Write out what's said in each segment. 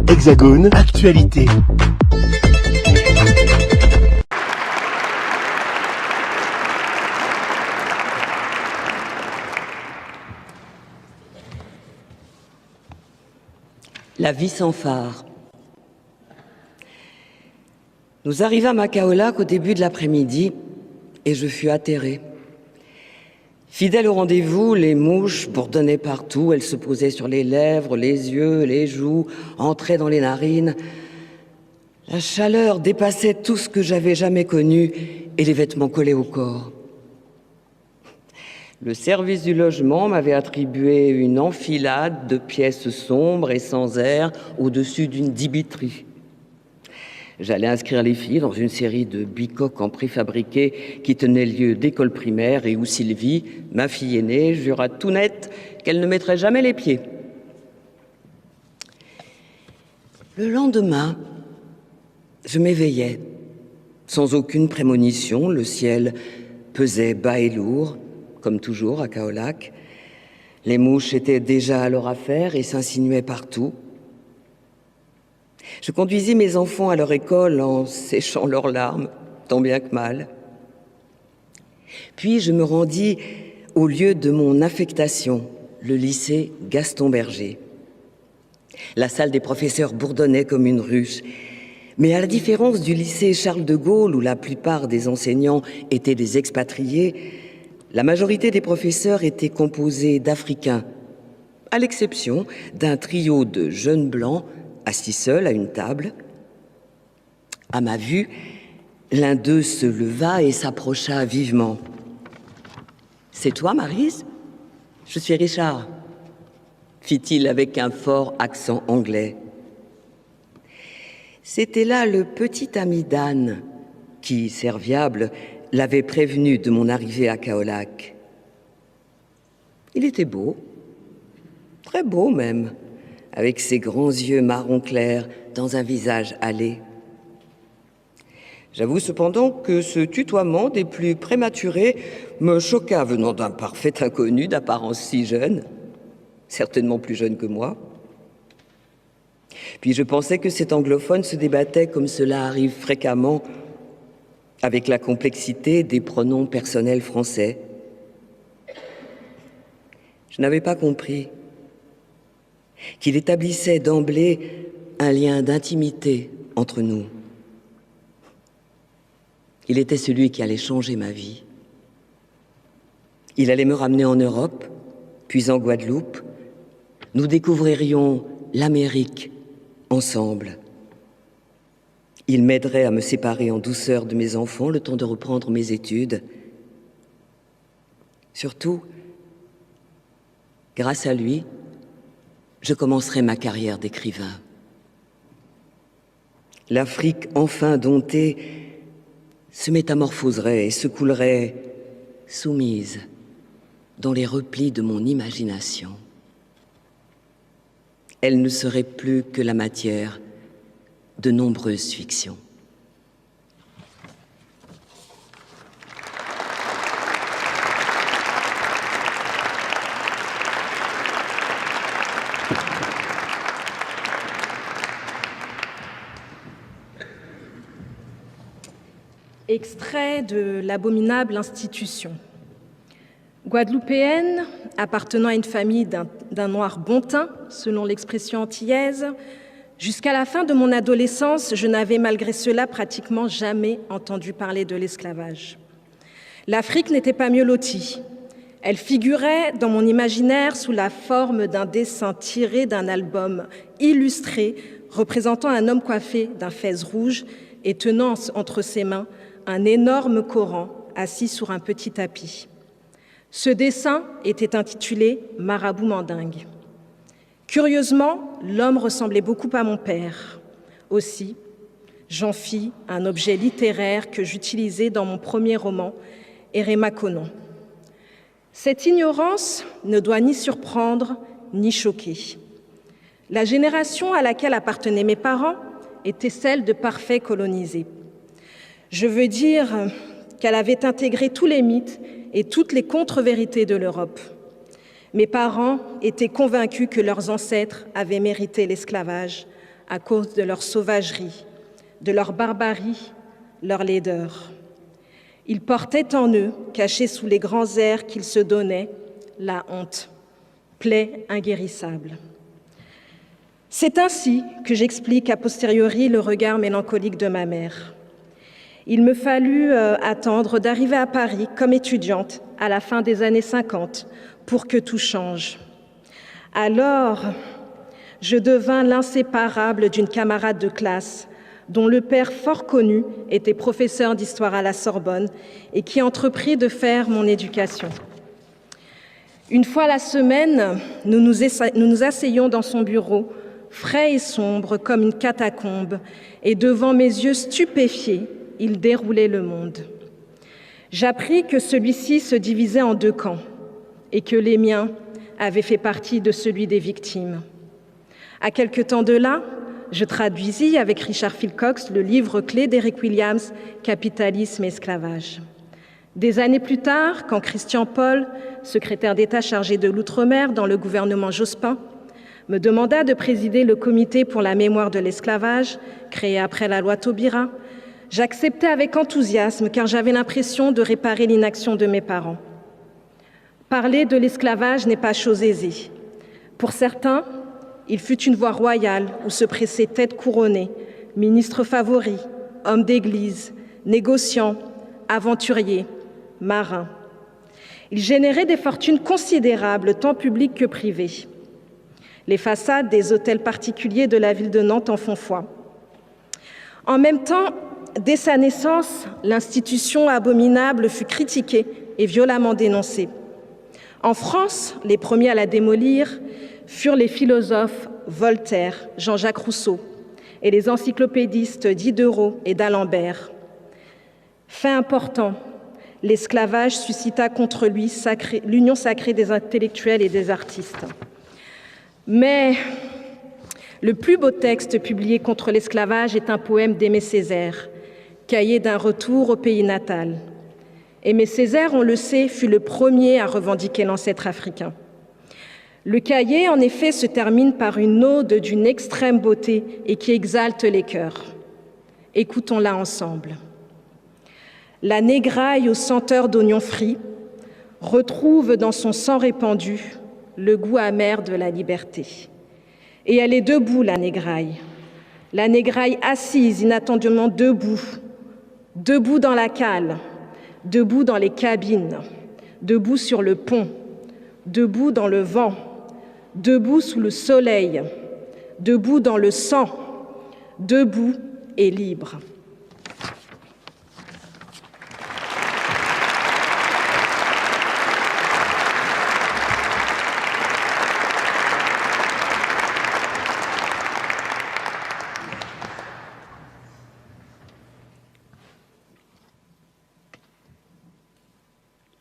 Hexagone, actualité. La vie sans phare. Nous arrivâmes à Kaolack au début de l'après-midi et je fus atterrée. Fidèle au rendez-vous, les mouches bourdonnaient partout, elles se posaient sur les lèvres, les yeux, les joues, entraient dans les narines. La chaleur dépassait tout ce que j'avais jamais connu et les vêtements collaient au corps. Le service du logement m'avait attribué une enfilade de pièces sombres et sans air au-dessus d'une dibiterie. J'allais inscrire les filles dans une série de bicoques en préfabriqué qui tenaient lieu d'école primaire et où Sylvie, ma fille aînée, jura tout net qu'elle ne mettrait jamais les pieds. Le lendemain, je m'éveillais. Sans aucune prémonition, le ciel pesait bas et lourd, comme toujours à Kaolack. Les mouches étaient déjà à leur affaire et s'insinuaient partout. Je conduisis mes enfants à leur école en séchant leurs larmes, tant bien que mal. Puis je me rendis au lieu de mon affectation, le lycée Gaston Berger. La salle des professeurs bourdonnait comme une ruche. Mais à la différence du lycée Charles de Gaulle, où la plupart des enseignants étaient des expatriés, la majorité des professeurs étaient composés d'Africains, à l'exception d'un trio de jeunes blancs assis seuls à une table. À ma vue, l'un d'eux se leva et s'approcha vivement. « C'est toi, Maryse ? Je suis Richard », fit-il avec un fort accent anglais. C'était là le petit ami d'Anne qui, serviable, l'avait prévenu de mon arrivée à Kaolack. Il était beau, très beau même, avec ses grands yeux marron clair dans un visage hâlé. J'avoue cependant que ce tutoiement des plus prématurés me choqua venant d'un parfait inconnu d'apparence si jeune, certainement plus jeune que moi. Puis je pensais que cet anglophone se débattait comme cela arrive fréquemment avec la complexité des pronoms personnels français. Je n'avais pas compris qu'il établissait d'emblée un lien d'intimité entre nous. Il était celui qui allait changer ma vie. Il allait me ramener en Europe, puis en Guadeloupe. Nous découvririons l'Amérique ensemble. Il m'aiderait à me séparer en douceur de mes enfants, le temps de reprendre mes études. Surtout, grâce à lui, je commencerai ma carrière d'écrivain. L'Afrique, enfin domptée, se métamorphoserait et se coulerait soumise dans les replis de mon imagination. Elle ne serait plus que la matière de nombreuses fictions. Extrait de l'abominable institution. Guadeloupéenne, appartenant à une famille d'un noir bon teint, selon l'expression antillaise, jusqu'à la fin de mon adolescence, je n'avais malgré cela pratiquement jamais entendu parler de l'esclavage. L'Afrique n'était pas mieux lotie. Elle figurait dans mon imaginaire sous la forme d'un dessin tiré d'un album illustré représentant un homme coiffé d'un fez rouge et tenant entre ses mains un énorme Coran assis sur un petit tapis. Ce dessin était intitulé « Marabout mandingue ». Curieusement, l'homme ressemblait beaucoup à mon père. Aussi, j'en fis un objet littéraire que j'utilisais dans mon premier roman, Eremakonon. Cette ignorance ne doit ni surprendre ni choquer. La génération à laquelle appartenaient mes parents était celle de parfaits colonisés. Je veux dire qu'elle avait intégré tous les mythes et toutes les contre-vérités de l'Europe. Mes parents étaient convaincus que leurs ancêtres avaient mérité l'esclavage, à cause de leur sauvagerie, de leur barbarie, leur laideur. Ils portaient en eux, cachés sous les grands airs qu'ils se donnaient, la honte, plaie inguérissable. C'est ainsi que j'explique a posteriori le regard mélancolique de ma mère. Il me fallut attendre d'arriver à Paris comme étudiante à la fin des années 50 pour que tout change. Alors, je devins l'inséparable d'une camarade de classe dont le père fort connu était professeur d'histoire à la Sorbonne et qui entreprit de faire mon éducation. Une fois la semaine, nous nous asseyions dans son bureau, frais et sombre comme une catacombe, et devant mes yeux stupéfiés, il déroulait le monde. J'appris que celui-ci se divisait en 2 camps et que les miens avaient fait partie de celui des victimes. À quelque temps de là, je traduisis avec Richard Philcox le livre clé d'Eric Williams, Capitalisme et esclavage. Des années plus tard, quand Christian Paul, secrétaire d'État chargé de l'Outre-mer dans le gouvernement Jospin, me demanda de présider le comité pour la mémoire de l'esclavage, créé après la loi Taubira, j'acceptais avec enthousiasme car j'avais l'impression de réparer l'inaction de mes parents. Parler de l'esclavage n'est pas chose aisée. Pour certains, il fut une voie royale où se pressaient têtes couronnées, ministres favoris, hommes d'église, négociants, aventuriers, marins. Il générait des fortunes considérables, tant publiques que privées. Les façades des hôtels particuliers de la ville de Nantes en font foi. En même temps, dès sa naissance, l'institution abominable fut critiquée et violemment dénoncée. En France, les premiers à la démolir furent les philosophes Voltaire, Jean-Jacques Rousseau et les encyclopédistes Diderot et d'Alembert. Fait important, l'esclavage suscita contre lui l'union sacrée des intellectuels et des artistes. Mais le plus beau texte publié contre l'esclavage est un poème d'Aimé Césaire, Cahier d'un retour au pays natal. Aimé Césaire, on le sait, fut le premier à revendiquer l'ancêtre africain. Le cahier, en effet, se termine par une ode d'une extrême beauté et qui exalte les cœurs. Écoutons-la ensemble. La négraille aux senteurs d'oignons frits retrouve dans son sang répandu le goût amer de la liberté. Et elle est debout, la négraille assise inattendument debout, debout dans la cale, debout dans les cabines, debout sur le pont, debout dans le vent, debout sous le soleil, debout dans le sang, debout et libre.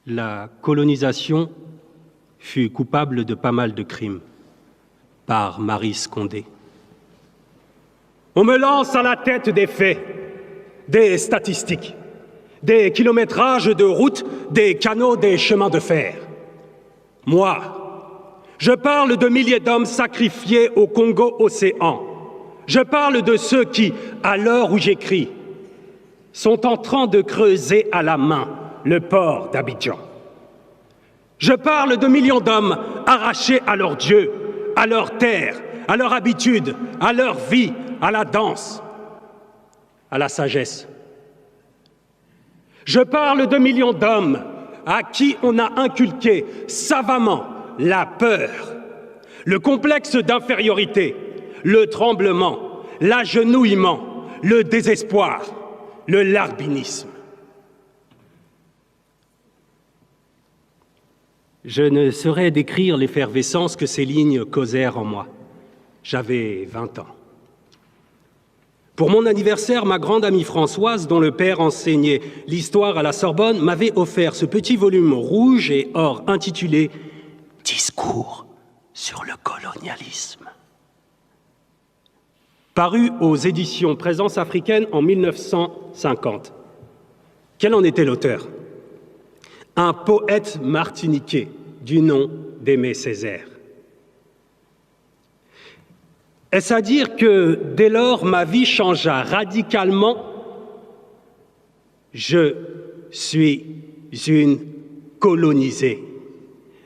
La colonisation fut coupable de pas mal de crimes par Maryse Condé. On me lance à la tête des faits, des statistiques, des kilométrages de routes, des canaux, des chemins de fer. Moi, je parle de milliers d'hommes sacrifiés au Congo-Océan. Je parle de ceux qui, à l'heure où j'écris, sont en train de creuser à la main le port d'Abidjan. Je parle de millions d'hommes arrachés à leur Dieu, à leur terre, à leur habitude, à leur vie, à la danse, à la sagesse. Je parle de millions d'hommes à qui on a inculqué savamment la peur, le complexe d'infériorité, le tremblement, l'agenouillement, le désespoir, le larbinisme. Je ne saurais décrire l'effervescence que ces lignes causèrent en moi. J'avais 20 ans. Pour mon anniversaire, ma grande amie Françoise, dont le père enseignait l'histoire à la Sorbonne, m'avait offert ce petit volume rouge et or intitulé « Discours sur le colonialisme ». Paru aux éditions Présence africaine en 1950. Quel en était l'auteur ? Un poète martiniquais du nom d'Aimé Césaire. Est-ce à dire que dès lors ma vie changea radicalement? Je suis une colonisée,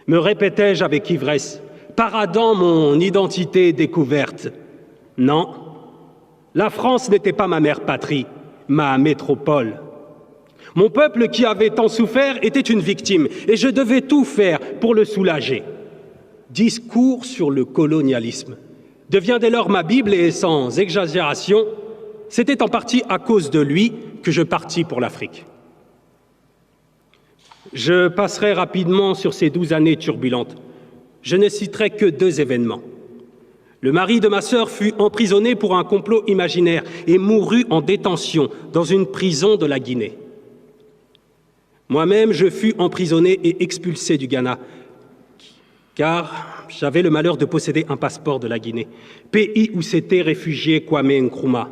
me répétais-je avec ivresse, paradant mon identité découverte. Non, la France n'était pas ma mère patrie, ma métropole. Mon peuple qui avait tant souffert était une victime et je devais tout faire pour le soulager. Discours sur le colonialisme devient dès lors ma Bible et sans exagération, c'était en partie à cause de lui que je partis pour l'Afrique. Je passerai rapidement sur ces 12 années turbulentes. Je ne citerai que 2 événements. Le mari de ma sœur fut emprisonné pour un complot imaginaire et mourut en détention dans une prison de la Guinée. Moi-même, je fus emprisonné et expulsé du Ghana, car j'avais le malheur de posséder un passeport de la Guinée, pays où s'était réfugié Kwame Nkrumah.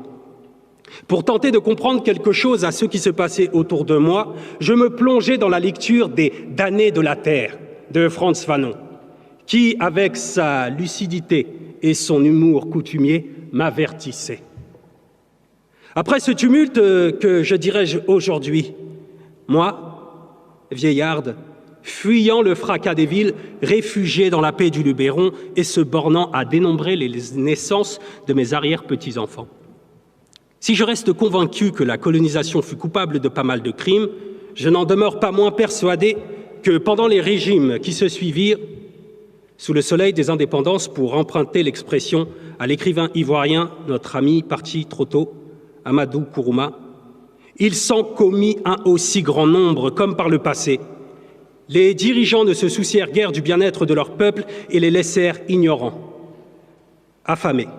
Pour tenter de comprendre quelque chose à ce qui se passait autour de moi, je me plongeais dans la lecture des « damnés de la terre » de Frantz Fanon, qui, avec sa lucidité et son humour coutumier, m'avertissait. Après ce tumulte que je dirais aujourd'hui, moi, vieillarde, fuyant le fracas des villes, réfugié dans la paix du Luberon et se bornant à dénombrer les naissances de mes arrière-petits-enfants. Si je reste convaincu que la colonisation fut coupable de pas mal de crimes, je n'en demeure pas moins persuadé que pendant les régimes qui se suivirent, sous le soleil des indépendances, pour emprunter l'expression à l'écrivain ivoirien, notre ami parti trop tôt, Amadou Kourouma, il s'en commit un aussi grand nombre comme par le passé. Les dirigeants ne se soucièrent guère du bien-être de leur peuple et les laissèrent ignorants, affamés,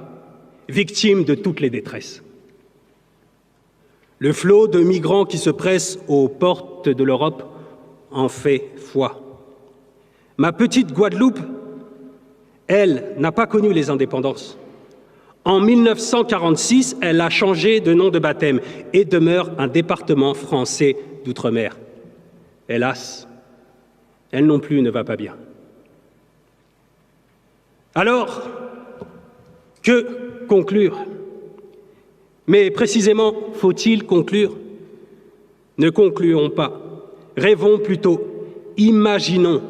victimes de toutes les détresses. Le flot de migrants qui se pressent aux portes de l'Europe en fait foi. Ma petite Guadeloupe, elle, n'a pas connu les indépendances. En 1946, elle a changé de nom de baptême et demeure un département français d'outre-mer. Hélas, elle non plus ne va pas bien. Alors, que conclure? Mais précisément, faut-il conclure? Ne concluons pas, rêvons plutôt, imaginons.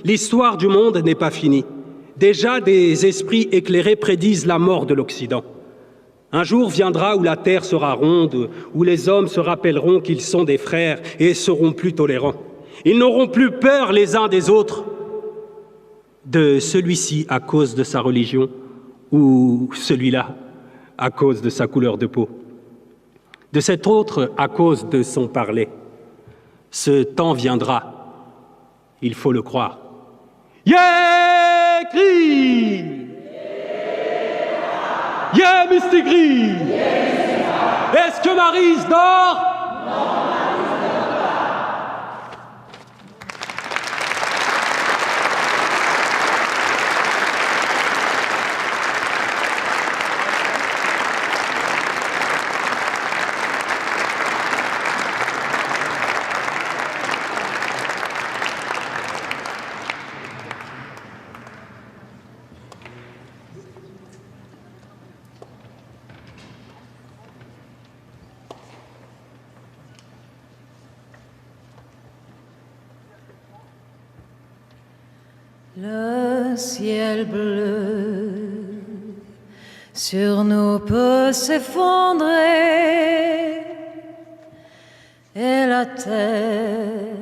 L'histoire du monde n'est pas finie. Déjà, des esprits éclairés prédisent la mort de l'Occident. Un jour viendra où la terre sera ronde, où les hommes se rappelleront qu'ils sont des frères et seront plus tolérants. Ils n'auront plus peur les uns des autres, de celui-ci à cause de sa religion ou celui-là à cause de sa couleur de peau, de cet autre à cause de son parler. Ce temps viendra, il faut le croire. Yeah, cri! Yeah, Mistigri! Est-ce que Maryse dort? Non. Le ciel bleu sur nous peut s'effondrer et la terre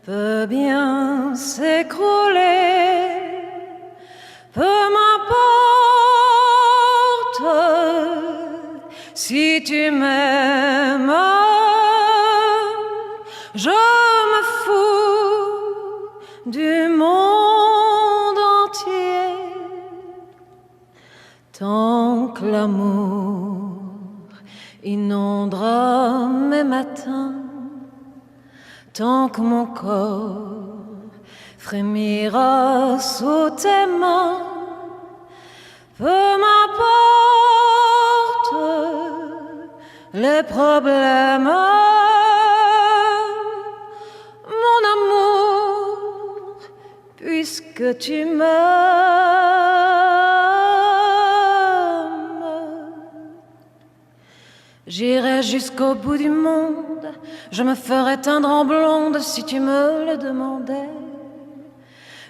peut bien s'écrouler. Peu m'importe si tu m'aimes, je me fous du monde entier. Tant que l'amour inondera mes matins, tant que mon corps frémira sous tes mains, peu m'importe les problèmes, mon amour, puisque tu m'aimes. J'irai jusqu'au bout du monde, je me ferai teindre en blonde si tu me le demandais.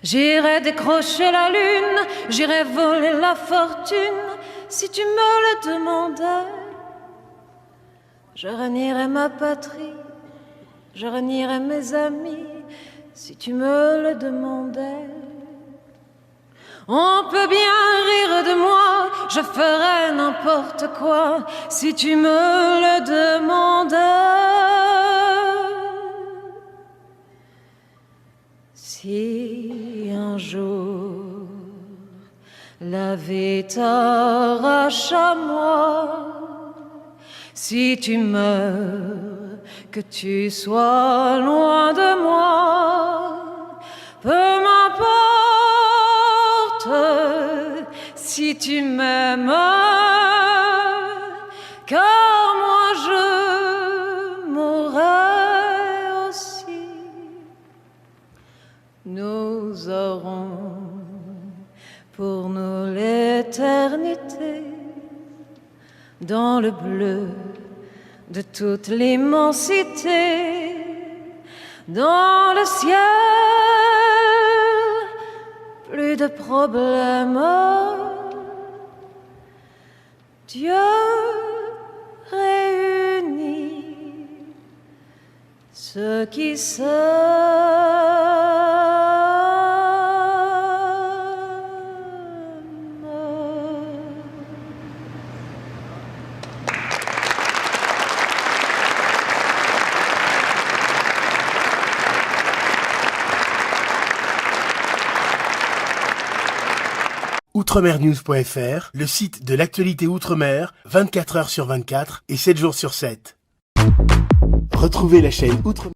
J'irai décrocher la lune, j'irai voler la fortune si tu me le demandais. Je renierai ma patrie, je renierai mes amis si tu me le demandais. On peut bien rire de moi, je ferai n'importe quoi si tu me le demandais. Si un jour la vie t'arrache à moi, si tu meurs, que tu sois loin de moi, peu m'importe. Si tu m'aimes, car moi je mourrai aussi. Nous aurons pour nous l'éternité dans le bleu de toute l'immensité, dans le ciel, plus de problèmes. Dieu réunit ceux qui Outremernews.fr, le site de l'actualité Outre-mer, 24 heures sur 24 et 7 jours sur 7. Retrouvez la chaîne Outre-mer.